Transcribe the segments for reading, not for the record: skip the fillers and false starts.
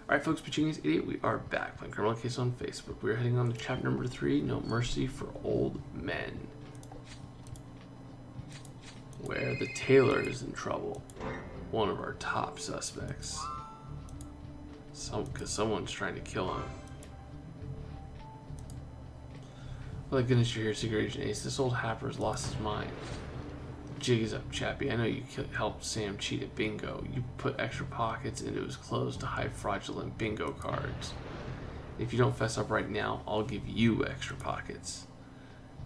Alright folks, Pachinki's Idiot, we are back playing Criminal Case on Facebook. We're heading on to chapter number 3, No Mercy for Old Men. Where the tailor is in trouble. One of our top suspects. Because someone's trying to kill him. Well, thank goodness you're here, Secret Agent Ace. This old happer's lost his mind. Jig is up, Chappie. I know you helped Sam cheat at bingo. You put extra pockets into his clothes to hide fraudulent bingo cards. If you don't fess up right now, I'll give you extra pockets.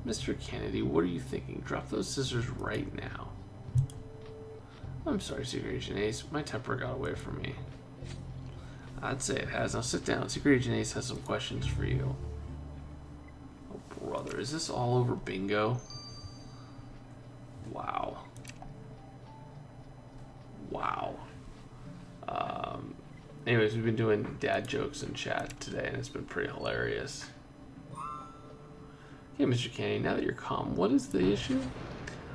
Mr. Kennedy, what are you thinking? Drop those scissors right now. I'm sorry, Secret Agent Ace. My temper got away from me. I'd say it has. Now sit down. Secret Agent Ace has some questions for you. Oh, brother. Is this all over bingo? Wow. Wow. Anyways, we've been doing dad jokes in chat today, and it's been pretty hilarious. Okay, Mr. Kennedy, now that you're calm, what is the issue?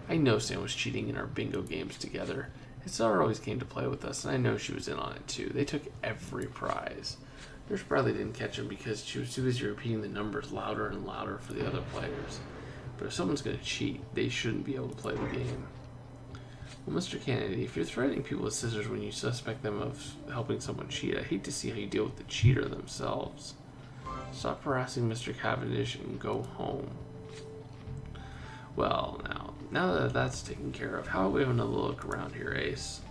I know Sam was cheating in our bingo games together. His daughter always came to play with us, and I know she was in on it too. They took every prize. Nurse Bradley didn't catch him because she was too busy repeating the numbers louder and louder for the other players. But if someone's going to cheat, they shouldn't be able to play the game. Well, Mr. Kennedy, if you're threatening people with scissors when you suspect them of helping someone cheat, I hate to see how you deal with the cheater themselves. Stop harassing Mr. Cavendish and go home. Well, now that that's taken care of, how about we have another look around here, Ace?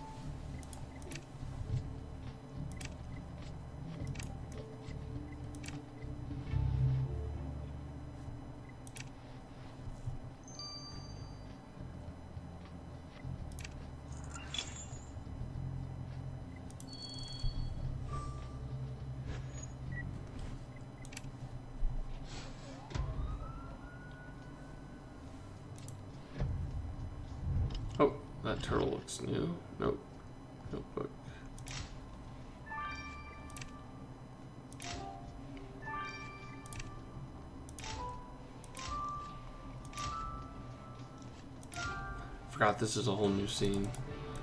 Oh, that turtle looks new. Nope. Notebook. Forgot this is a whole new scene.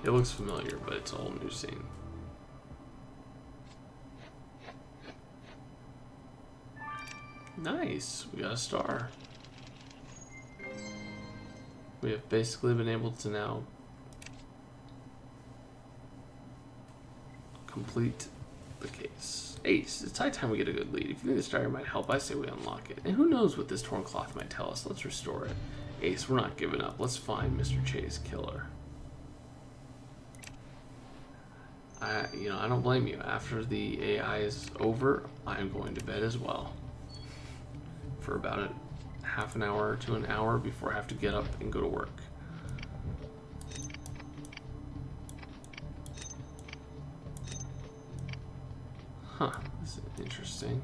It looks familiar, but it's a whole new scene. Nice. We got a star. We have basically been able to now complete the case. Ace, it's high time we get a good lead. If you think this diary might help, I say we unlock it. And who knows what this torn cloth might tell us. Let's restore it. Ace, we're not giving up. Let's find Mr. Che's killer. I don't blame you. After the AI is over, I'm going to bed as well. For about a half an hour to an hour before I have to get up and go to work. Huh, this is interesting.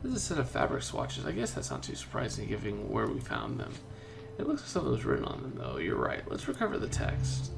This is a set of fabric swatches. I guess that's not too surprising given where we found them. It looks like something was written on them though. You're right. Let's recover the text.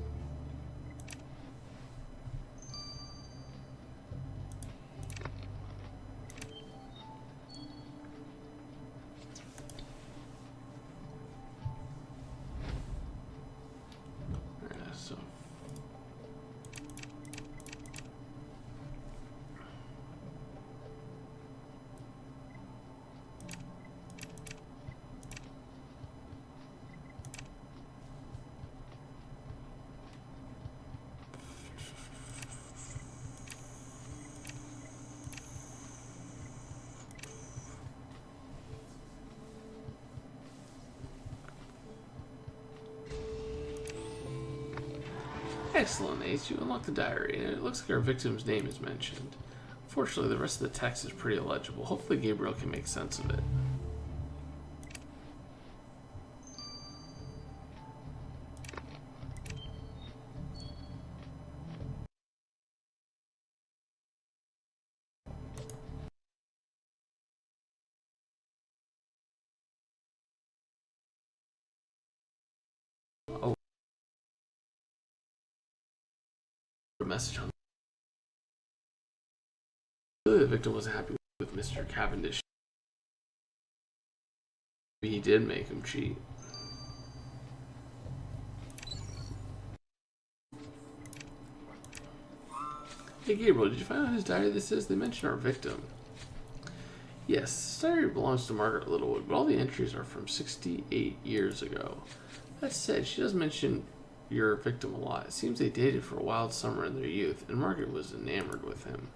Excellent, Ace. You unlock the diary, and it looks like our victim's name is mentioned. Fortunately, the rest of the text is pretty illegible. Hopefully Gabriel can make sense of it. Oh, a message on. Clearly, the victim wasn't happy with Mr. Cavendish. Maybe he did make him cheat. Hey Gabriel, did you find out whose diary this is? They mention our victim. Yes, this diary belongs to Margaret Littlewood, but all the entries are from 68 years ago. That said, she does mention your victim a lot. It seems they dated for a wild summer in their youth, and Margaret was enamored with him.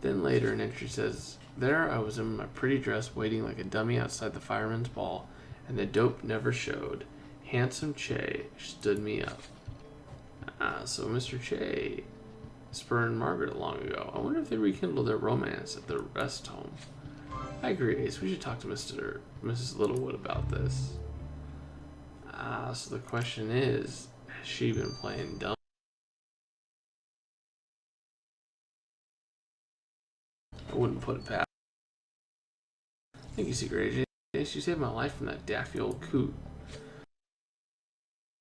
Then later, an entry says, there I was in my pretty dress waiting like a dummy outside the fireman's ball, and the dope never showed. Handsome Che stood me up. So Mr. Che spurned Margaret long ago. I wonder if they rekindled their romance at the rest home. I agree, Ace. We should talk to Mrs. Littlewood about this. So the question is, has she been playing dumb? I wouldn't put it past. Thank you, Secret Agent. Ace, you saved my life from that daffy old coot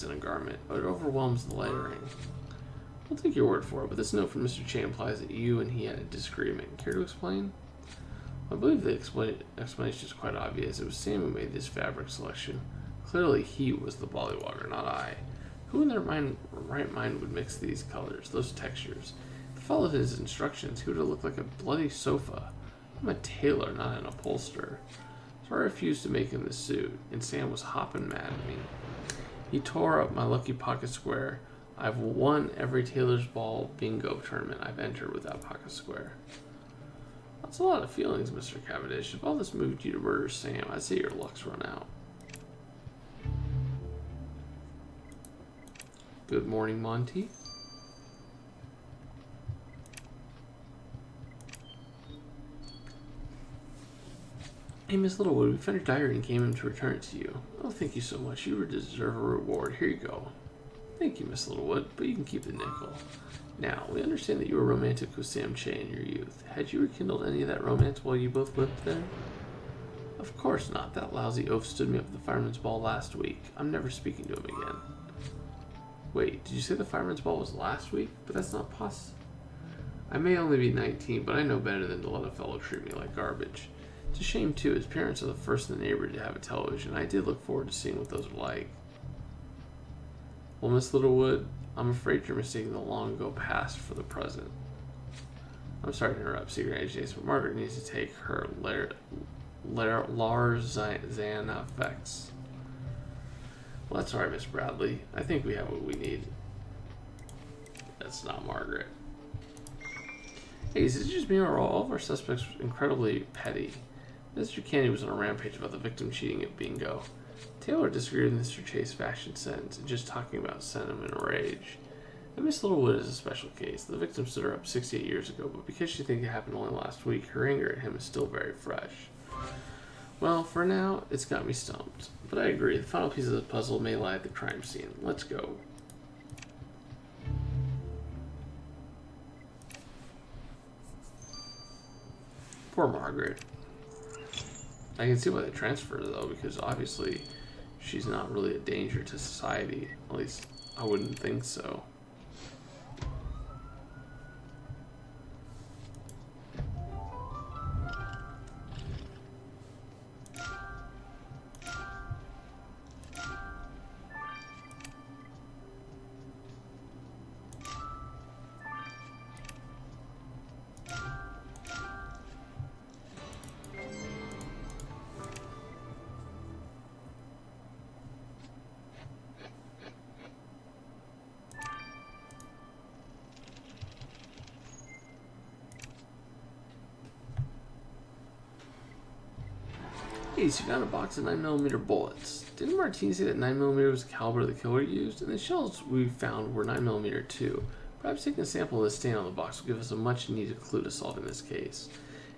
in a garment, but it overwhelms the lettering. I'll take your word for it, but this note from Mr. Che implies that you and he had a disagreement. Care to explain? I believe the explanation is quite obvious. It was Sam who made this fabric selection. Clearly he was the bollywogger, not I. Who in their right mind would mix these colors, those textures? If I followed his instructions, he would have looked like a bloody sofa. I'm a tailor, not an upholsterer. So I refused to make him the suit, and Sam was hopping mad at me. He tore up my lucky pocket square. I've won every Taylor's Ball bingo tournament I've entered with that pocket square. That's a lot of feelings, Mr. Cavendish. If all this moved you to murder Sam, I'd say your luck's run out. Good morning, Monty. Hey, Miss Littlewood, we found your diary and came in to return it to you. Oh, thank you so much. You deserve a reward. Here you go. Thank you, Miss Littlewood, but you can keep the nickel. Now, we understand that you were romantic with Sam Che in your youth. Had you rekindled any of that romance while you both lived there? Of course not. That lousy oaf stood me up at the fireman's ball last week. I'm never speaking to him again. Wait, did you say the fireman's ball was last week? But that's not possible. I may only be 19, but I know better than to let a fellow treat me like garbage. It's a shame, too. His parents are the first in the neighborhood to have a television. I did look forward to seeing what those were like. Well, Miss Littlewood, I'm afraid you're mistaking the long-ago past for the present. I'm sorry to interrupt, Secret Agent, but Margaret needs to take her Larzana effects. Well, that's alright, Miss Bradley. I think we have what we need. That's not Margaret. Hey, is it just me or all of our suspects incredibly petty? Mr. Candy was on a rampage about the victim cheating at bingo. Taylor disagreed with Mr. Che's fashion sense and just talking about sentiment and rage. And Miss Littlewood is a special case. The victim stood her up 68 years ago, but because she thinks it happened only last week, her anger at him is still very fresh. Well, for now, it's got me stumped. But I agree, the final piece of the puzzle may lie at the crime scene. Let's go. Poor Margaret. I can see why they transferred her, though, because obviously she's not really a danger to society. At least, I wouldn't think so. Hey, so you found a box of 9mm bullets. Didn't Martini say that 9mm was the caliber the killer used? And the shells we found were 9mm too. Perhaps taking a sample of the stain on the box will give us a much needed clue to solving this case.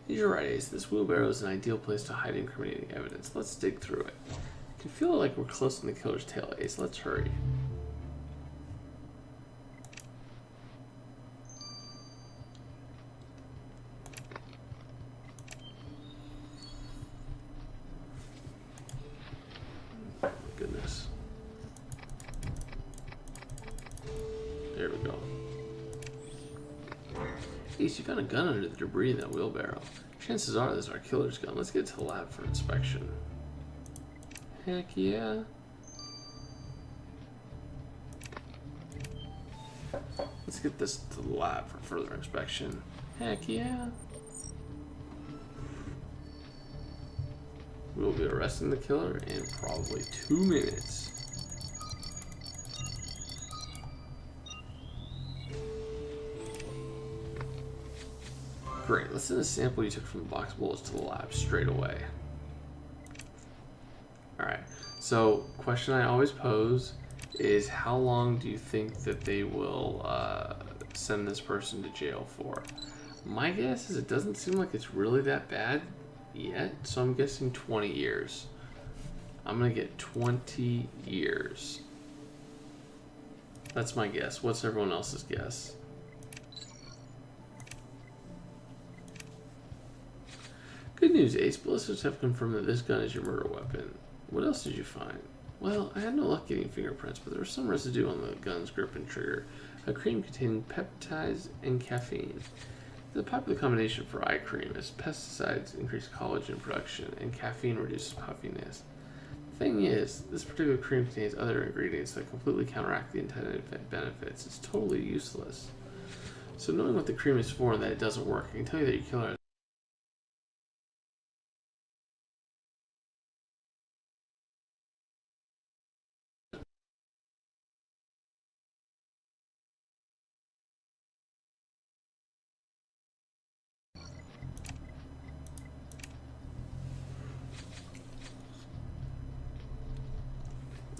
You're right, Ace. This wheelbarrow is an ideal place to hide incriminating evidence. Let's dig through it. I can feel like we're close to the killer's tail, Ace. Let's hurry. Goodness. There we go. Ace, you found a gun under the debris in that wheelbarrow. Chances are this is our killer's gun. Let's get it to the lab for inspection. Heck yeah. Let's get this to the lab for further inspection. Heck yeah. We'll be arresting the killer in probably 2 minutes. Great, let's send a sample you took from the box of bullets to the lab straight away. Alright, so question I always pose is how long do you think that they will send this person to jail for? My guess is it doesn't seem like it's really that bad yet, so I'm guessing 20 years. I'm gonna get 20 years. That's my guess. What's everyone else's guess? Good news, Ace. Ballistics have confirmed that this gun is your murder weapon. What else did you find? Well, I had no luck getting fingerprints, but there was some residue on the gun's grip and trigger. A cream containing peptides and caffeine. The popular combination for eye cream is pesticides increase collagen production and caffeine reduces puffiness. The thing is, this particular cream contains other ingredients that completely counteract the intended benefits. It's totally useless. So knowing what the cream is for and that it doesn't work, I can tell you that your killer has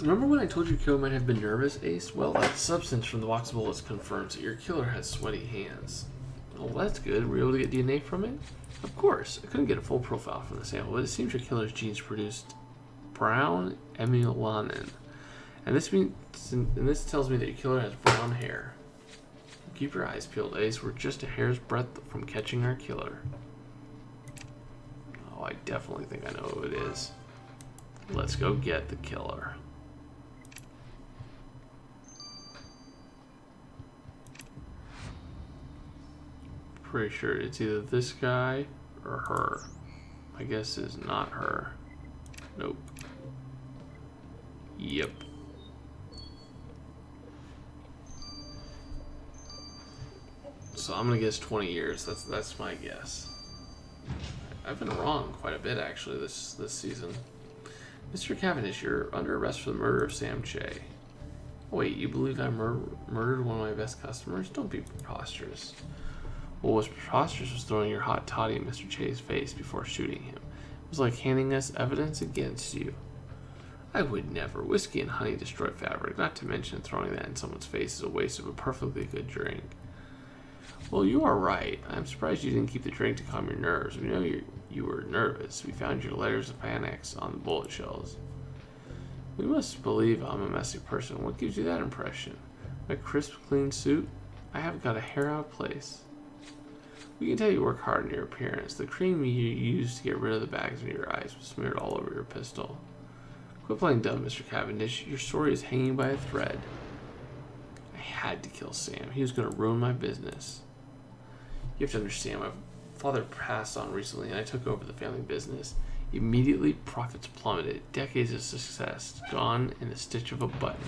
Remember when I told you your killer might have been nervous, Ace? Well, that substance from the box of bullets confirms that your killer has sweaty hands. Well, that's good. Were you able to get DNA from it? Of course. I couldn't get a full profile from the sample, but it seems your killer's genes produced brown emulanin. And this tells me that your killer has brown hair. Keep your eyes peeled, Ace. We're just a hair's breadth from catching our killer. Oh, I definitely think I know who it is. Let's go get the killer. Pretty sure it's either this guy or her. My guess is not her. Nope. Yep. So I'm gonna guess 20 years. That's my guess. I've been wrong quite a bit actually this season. Mr. Cavendish, you're under arrest for the murder of Sam Che. Wait, you believe I murdered one of my best customers? Don't be preposterous. What was preposterous was throwing your hot toddy in Mr. Che's face before shooting him. It was like handing us evidence against you. I would never. Whiskey and honey destroy fabric, not to mention throwing that in someone's face is a waste of a perfectly good drink. Well, you are right. I'm surprised you didn't keep the drink to calm your nerves. We know you were nervous. We found your letters of panics on the bullet shells. We must believe I'm a messy person. What gives you that impression? My crisp, clean suit? I haven't got a hair out of place. We can tell you work hard on your appearance. The cream you used to get rid of the bags in your eyes was smeared all over your pistol. Quit playing dumb, Mr. Cavendish. Your story is hanging by a thread. I had to kill Sam. He was going to ruin my business. You have to understand, my father passed on recently and I took over the family business. Immediately, profits plummeted. Decades of success gone in a stitch of a button.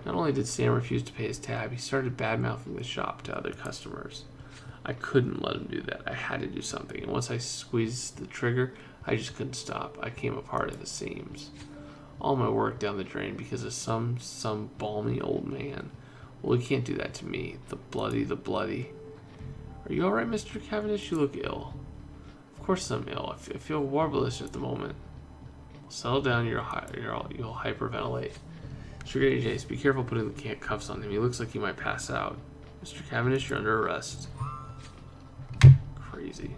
Not only did Sam refuse to pay his tab, he started bad-mouthing the shop to other customers. I couldn't let him do that. I had to do something, and once I squeezed the trigger, I just couldn't stop. I came apart at the seams. All my work down the drain because of some balmy old man. Well, he can't do that to me. The bloody. Are you alright, Mr. Cavendish? You look ill. Of course I'm ill. I feel warbless at the moment. Settle down, you'll hyperventilate. Sugar Ace, be careful putting the cuffs on him. He looks like he might pass out. Mr. Cavendish, you're under arrest. Crazy.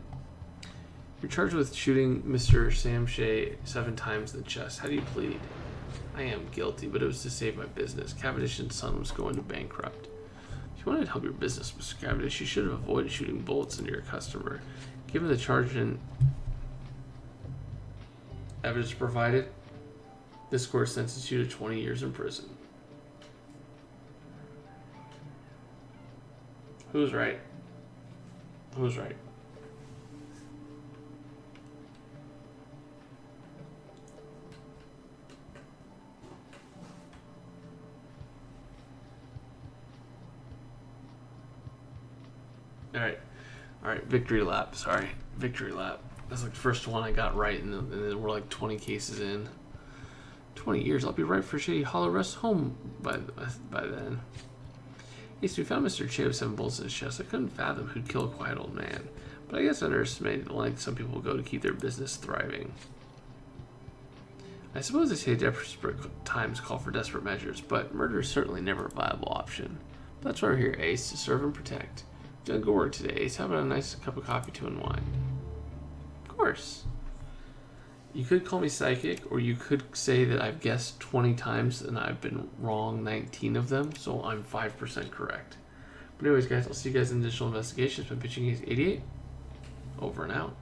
You're charged with shooting Mr. Sam Che 7 times in the chest. How do you plead? I am guilty, but it was to save my business. Cavendish & Son was going to bankrupt. If you wanted to help your business, Mr. Cavendish, you should have avoided shooting bullets into your customer. Given the charge and evidence provided, this court sentences you to 20 years in prison. Who's right? Who's right? Alright. Alright, victory lap. Sorry. Victory lap. That's like the first one I got right, and then we're like 20 cases in. 20 years, I'll be right for Shady Hollow Rest home by then. Yes, we found Mr. Che with 7 bullets in his chest. I couldn't fathom who'd kill a quiet old man. But I guess I underestimated the length some people go to keep their business thriving. I suppose they say desperate times call for desperate measures, but murder is certainly never a viable option. But that's why we're here, Ace, to serve and protect. Done good work today, Ace. How about a nice cup of coffee to unwind? Of course. You could call me psychic, or you could say that I've guessed 20 times and I've been wrong 19 of them, so I'm 5% correct. But anyways, guys, I'll see you guys in additional investigations. Been Pitching Ace 88. Over and out.